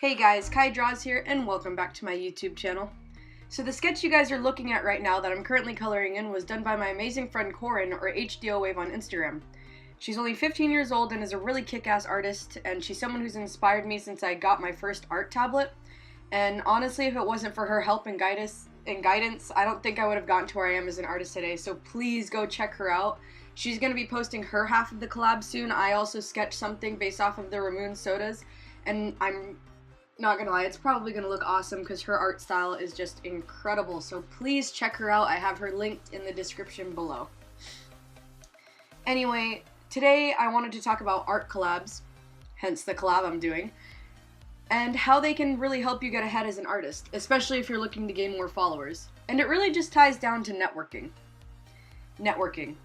Hey guys, Kai Draws here, and welcome back to my YouTube channel. So the sketch you guys are looking at right now that I'm currently coloring in was done by my amazing friend Corin, or hdowave on Instagram. She's only 15 years old and is a really kick-ass artist, and she's someone who's inspired me since I got my first art tablet. And honestly, if it wasn't for her help and guidance, I don't think I would have gotten to where I am as an artist today, so please go check her out. She's going to be posting her half of the collab soon. I also sketched something based off of the Ramoon sodas, and I'm not gonna lie, it's probably gonna look awesome because her art style is just incredible. So please check her out. I have her linked in the description below. Anyway, today I wanted to talk about art collabs, hence the collab I'm doing, and how they can really help you get ahead as an artist, especially if you're looking to gain more followers. And it really just ties down to networking. Networking.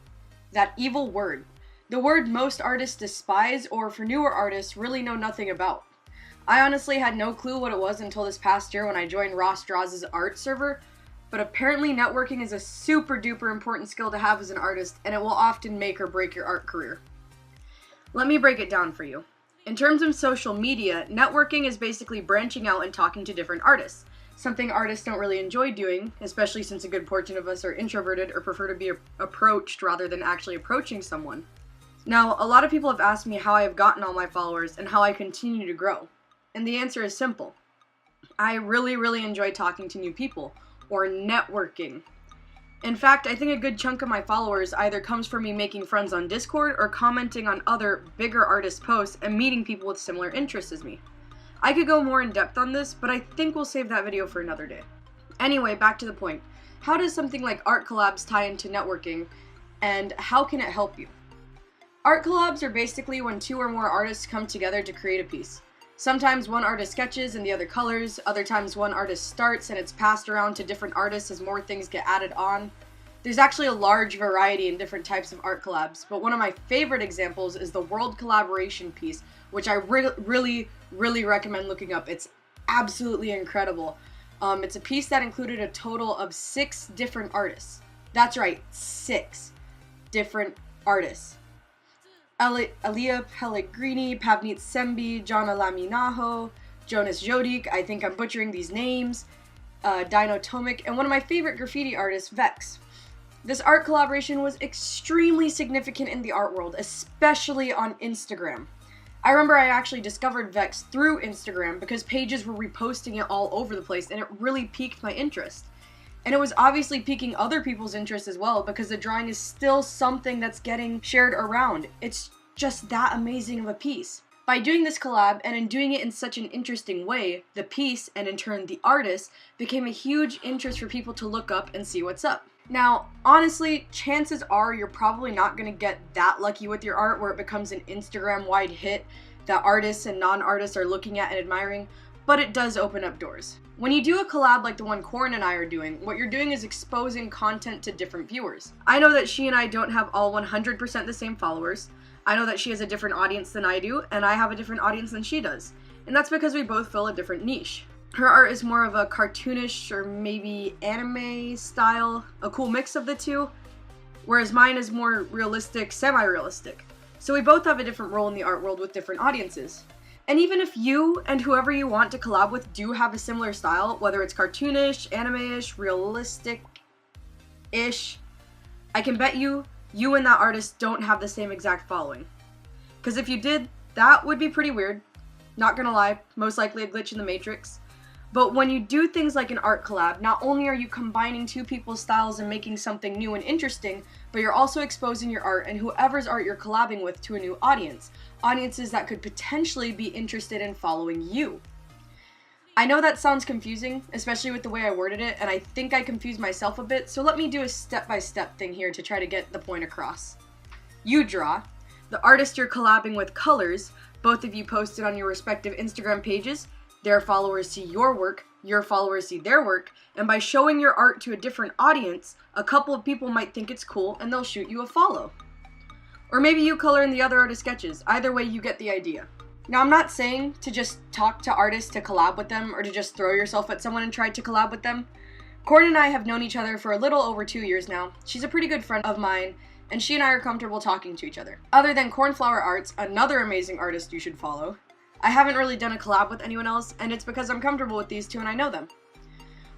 That evil word. The word most artists despise, or for newer artists, really know nothing about. I honestly had no clue what it was until this past year when I joined Ross Draws' art server, but apparently networking is a super duper important skill to have as an artist, and it will often make or break your art career. Let me break it down for you. In terms of social media, networking is basically branching out and talking to different artists, something artists don't really enjoy doing, especially since a good portion of us are introverted or prefer to be approached rather than actually approaching someone. Now, a lot of people have asked me how I have gotten all my followers and how I continue to grow. And the answer is simple. I really enjoy talking to new people, or networking. In fact, I think a good chunk of my followers either comes from me making friends on Discord or commenting on other bigger artist posts and meeting people with similar interests as me. I could go more in depth on this, but I think we'll save that video for another day. Anyway, back to the point. How does something like art collabs tie into networking, and how can it help you? Art collabs are basically when two or more artists come together to create a piece. Sometimes one artist sketches and the other colors, other times one artist starts and it's passed around to different artists as more things get added on. There's actually a large variety in different types of art collabs, but one of my favorite examples is the World Collaboration piece, which I really recommend looking up. It's absolutely incredible. It's a piece that included a total of 6 different artists. That's right, 6 different artists. Alia Pellegrini, Pavneet Sembi, Jana Laminaho, Jonas Jodik, I think I'm butchering these names, Dino Tomic, and one of my favorite graffiti artists, Vex. This art collaboration was extremely significant in the art world, especially on Instagram. I remember I actually discovered Vex through Instagram because pages were reposting it all over the place, and it really piqued my interest. And it was obviously piquing other people's interest as well because the drawing is still something that's getting shared around. It's just that amazing of a piece. By doing this collab, and in doing it in such an interesting way, the piece, and in turn the artist, became a huge interest for people to look up and see what's up. Now, honestly, chances are you're probably not going to get that lucky with your art where it becomes an Instagram-wide hit that artists and non-artists are looking at and admiring, but it does open up doors. When you do a collab like the one Corin and I are doing, what you're doing is exposing content to different viewers. I know that she and I don't have all 100% the same followers. I know that she has a different audience than I do, and I have a different audience than she does. And that's because we both fill a different niche. Her art is more of a cartoonish or maybe anime style, a cool mix of the two, whereas mine is more realistic, semi-realistic. So we both have a different role in the art world with different audiences. And even if you and whoever you want to collab with do have a similar style, whether it's cartoonish, anime-ish, realistic-ish, I can bet you and that artist don't have the same exact following. Because if you did, that would be pretty weird. Not gonna lie, most likely a glitch in the Matrix. But when you do things like an art collab, not only are you combining two people's styles and making something new and interesting, but you're also exposing your art and whoever's art you're collabing with to a new audience. Audiences that could potentially be interested in following you. I know that sounds confusing, especially with the way I worded it, and I think I confused myself a bit, so let me do a step-by-step thing here to try to get the point across. You draw. The artist you're collabing with colors. Both of you posted on your respective Instagram pages. Their followers see your work, your followers see their work, and by showing your art to a different audience, a couple of people might think it's cool and they'll shoot you a follow. Or maybe you color in the other artist's sketches. Either way, you get the idea. Now, I'm not saying to just talk to artists to collab with them or to just throw yourself at someone and try to collab with them. Corin and I have known each other for a little over 2 years now. She's a pretty good friend of mine, and she and I are comfortable talking to each other. Other than Cornflower Arts, another amazing artist you should follow, I haven't really done a collab with anyone else, and it's because I'm comfortable with these two and I know them.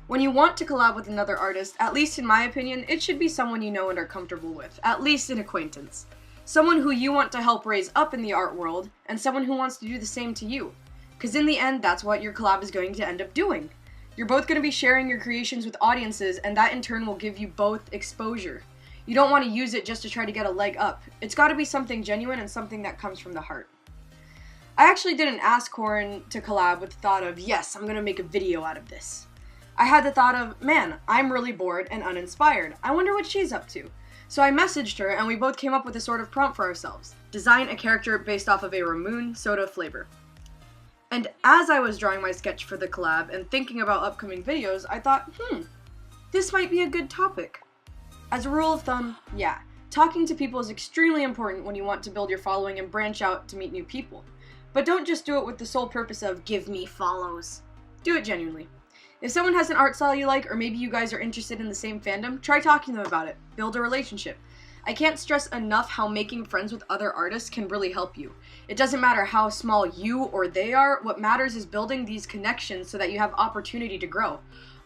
When you want to collab with another artist, at least in my opinion, it should be someone you know and are comfortable with, at least an acquaintance. Someone who you want to help raise up in the art world, and someone who wants to do the same to you. Because in the end, that's what your collab is going to end up doing. You're both going to be sharing your creations with audiences, and that in turn will give you both exposure. You don't want to use it just to try to get a leg up. It's got to be something genuine and something that comes from the heart. I actually didn't ask Corin to collab with the thought of, yes, I'm going to make a video out of this. I had the thought of, man, I'm really bored and uninspired. I wonder what she's up to. So I messaged her and we both came up with a sort of prompt for ourselves. Design a character based off of a Ramoon soda flavor. And as I was drawing my sketch for the collab and thinking about upcoming videos, I thought, this might be a good topic. As a rule of thumb, yeah, talking to people is extremely important when you want to build your following and branch out to meet new people. But don't just do it with the sole purpose of, give me follows. Do it genuinely. If someone has an art style you like, or maybe you guys are interested in the same fandom, try talking to them about it. Build a relationship. I can't stress enough how making friends with other artists can really help you. It doesn't matter how small you or they are, what matters is building these connections so that you have opportunity to grow.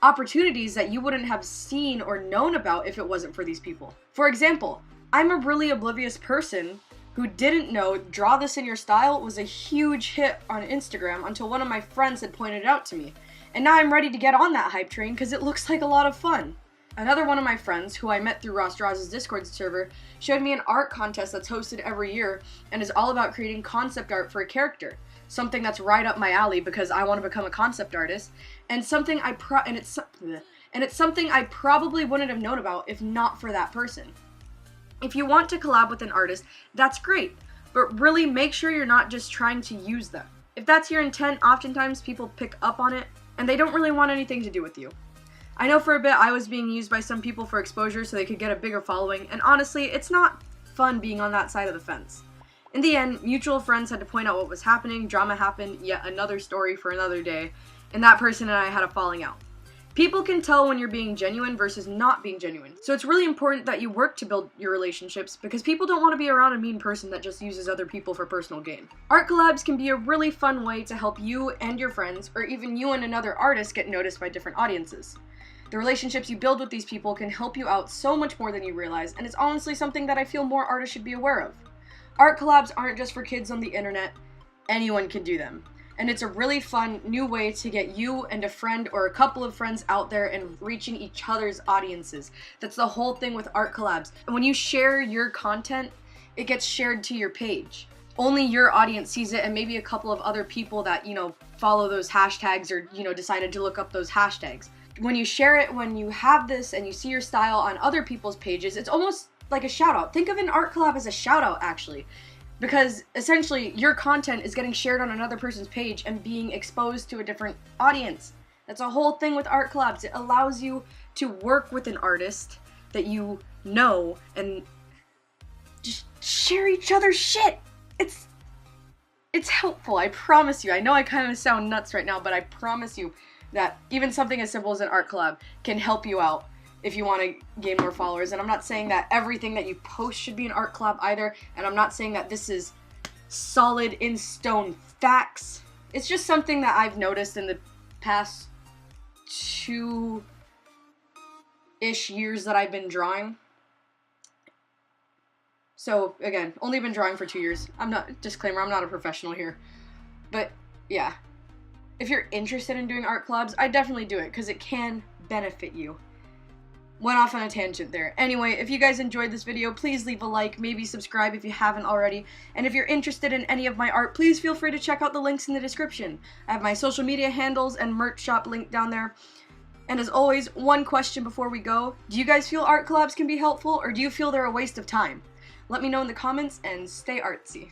Opportunities that you wouldn't have seen or known about if it wasn't for these people. For example, I'm a really oblivious person who didn't know Draw This in Your Style was a huge hit on Instagram until one of my friends had pointed it out to me. And now I'm ready to get on that hype train because it looks like a lot of fun. Another one of my friends, who I met through Ross Draw's Discord server, showed me an art contest that's hosted every year and is all about creating concept art for a character. Something that's right up my alley because I want to become a concept artist, and something it's something I probably wouldn't have known about if not for that person. If you want to collab with an artist, that's great, but really make sure you're not just trying to use them. If that's your intent, oftentimes people pick up on it and they don't really want anything to do with you. I know for a bit I was being used by some people for exposure so they could get a bigger following, and honestly, it's not fun being on that side of the fence. In the end, mutual friends had to point out what was happening, drama happened, yet another story for another day, and that person and I had a falling out. People can tell when you're being genuine versus not being genuine, so it's really important that you work to build your relationships because people don't want to be around a mean person that just uses other people for personal gain. Art collabs can be a really fun way to help you and your friends, or even you and another artist, get noticed by different audiences. The relationships you build with these people can help you out so much more than you realize, and it's honestly something that I feel more artists should be aware of. Art collabs aren't just for kids on the internet, anyone can do them. And it's a really fun new way to get you and a friend or a couple of friends out there and reaching each other's audiences. That's the whole thing with art collabs. And when you share your content, it gets shared to your page. Only your audience sees it and maybe a couple of other people that, follow those hashtags or, decided to look up those hashtags. When you share it, when you have this and you see your style on other people's pages, it's almost like a shout out. Think of an art collab as a shout out, actually. Because essentially your content is getting shared on another person's page and being exposed to a different audience. That's a whole thing with art collabs. It allows you to work with an artist that you know and just share each other's shit. It's helpful, I promise you. I know I kind of sound nuts right now, but I promise you that even something as simple as an art collab can help you out if you want to gain more followers. And I'm not saying that everything that you post should be an art collab either, and I'm not saying that this is solid in stone facts. It's just something that I've noticed in the past 2-ish years that I've been drawing. So again, only been drawing for 2 years. I'm not a professional here. But yeah, if you're interested in doing art collabs, I definitely do it because it can benefit you. Went off on a tangent there. Anyway, if you guys enjoyed this video, please leave a like, maybe subscribe if you haven't already. And if you're interested in any of my art, please feel free to check out the links in the description. I have my social media handles and merch shop linked down there. And as always, one question before we go. Do you guys feel art collabs can be helpful, or do you feel they're a waste of time? Let me know in the comments and stay artsy.